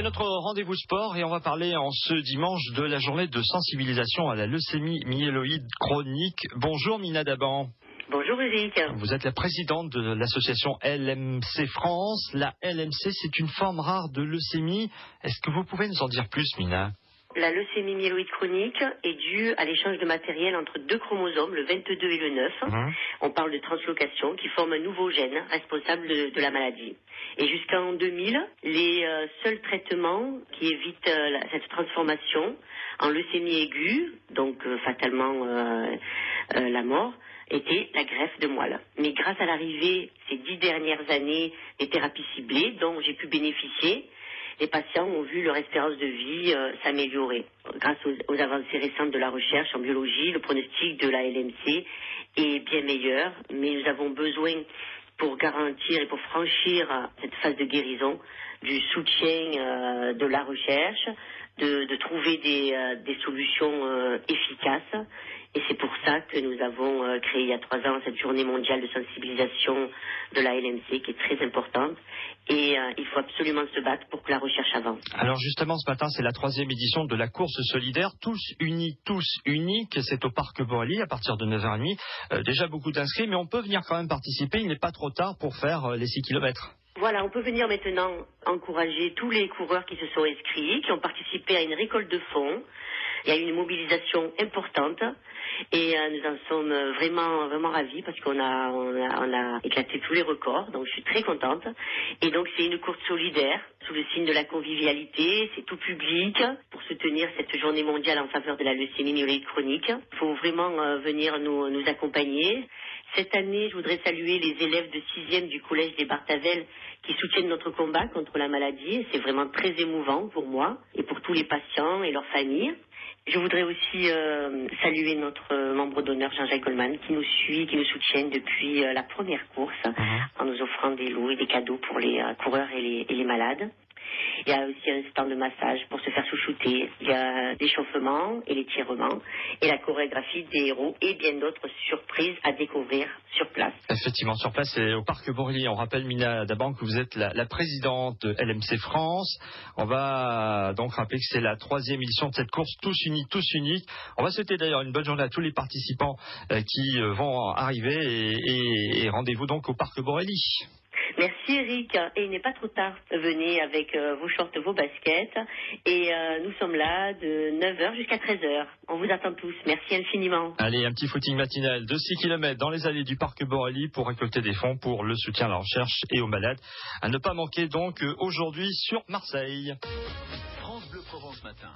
C'est notre rendez-vous sport et on va parler en ce dimanche de la journée de sensibilisation à la leucémie myéloïde chronique. Bonjour Mina Daban. Bonjour Eric. Vous êtes la présidente de l'association LMC France. La LMC, c'est une forme rare de leucémie. Est-ce que vous pouvez nous en dire plus, Mina ? La leucémie myéloïde chronique est due à l'échange de matériel entre deux chromosomes, le 22 et le 9. On parle de translocation qui forme un nouveau gène responsable de la maladie. Et jusqu'en 2000, les seuls traitements qui évitent cette transformation en leucémie aiguë, donc fatalement la mort, était la greffe de moelle. Mais grâce à l'arrivée ces 10 dernières années des thérapies ciblées dont j'ai pu bénéficier, les patients ont vu leur espérance de vie s'améliorer. Grâce aux avancées récentes de la recherche en biologie, le pronostic de la LMC est bien meilleur, mais nous avons besoin, pour garantir et pour franchir cette phase de guérison, du soutien de la recherche, de trouver des solutions efficaces. Et c'est pour ça que nous avons créé il y a 3 ans cette journée mondiale de sensibilisation de la LMC qui est très importante. Et il faut absolument se battre pour que la recherche avance. Alors justement, ce matin, c'est la 3e édition de la course solidaire. Tous unis, tous uniques. C'est au Parc Borély à partir de 9h30. Déjà beaucoup d'inscrits, mais on peut venir quand même participer. Il n'est pas trop tard pour faire les 6 km. Voilà, on peut venir maintenant encourager tous les coureurs qui se sont inscrits, qui ont participé à une récolte de fonds. Il y a eu une mobilisation importante et nous en sommes vraiment ravis parce qu'on a éclaté tous les records, donc je suis très contente. Et donc c'est une course solidaire sous le signe de la convivialité, c'est tout public pour soutenir cette journée mondiale en faveur de la leucémie myéloïde chronique. Il faut vraiment venir nous accompagner. Cette année, je voudrais saluer les élèves de 6e du collège des Barthavel qui soutiennent notre combat contre la maladie. C'est vraiment très émouvant pour moi et pour tous les patients et leurs familles. Je voudrais aussi saluer notre membre d'honneur Jean-Jacques Goldman qui nous suit, qui nous soutient depuis la première course en nous offrant des lots et des cadeaux pour les coureurs et les malades. Il y a aussi un stand de massage pour se faire chouchouter. Il y a l'échauffement et l'étirement et la chorégraphie des héros et bien d'autres surprises à découvrir sur place. Effectivement, sur place, c'est au Parc Borély. On rappelle, Mina Daban, que vous êtes la présidente de LMC France. On va donc rappeler que c'est la 3e édition de cette course Tous unis, tous uniques. On va souhaiter d'ailleurs une bonne journée à tous les participants qui vont arriver et rendez-vous donc au Parc Borély. Merci Eric, et il n'est pas trop tard, venez avec vos shorts, vos baskets, et nous sommes là de 9h jusqu'à 13h. On vous attend tous, merci infiniment. Allez, un petit footing matinal de 6 km dans les allées du Parc Borély pour récolter des fonds pour le soutien à la recherche et aux malades. À ne pas manquer donc aujourd'hui sur Marseille. France Bleu Provence matin.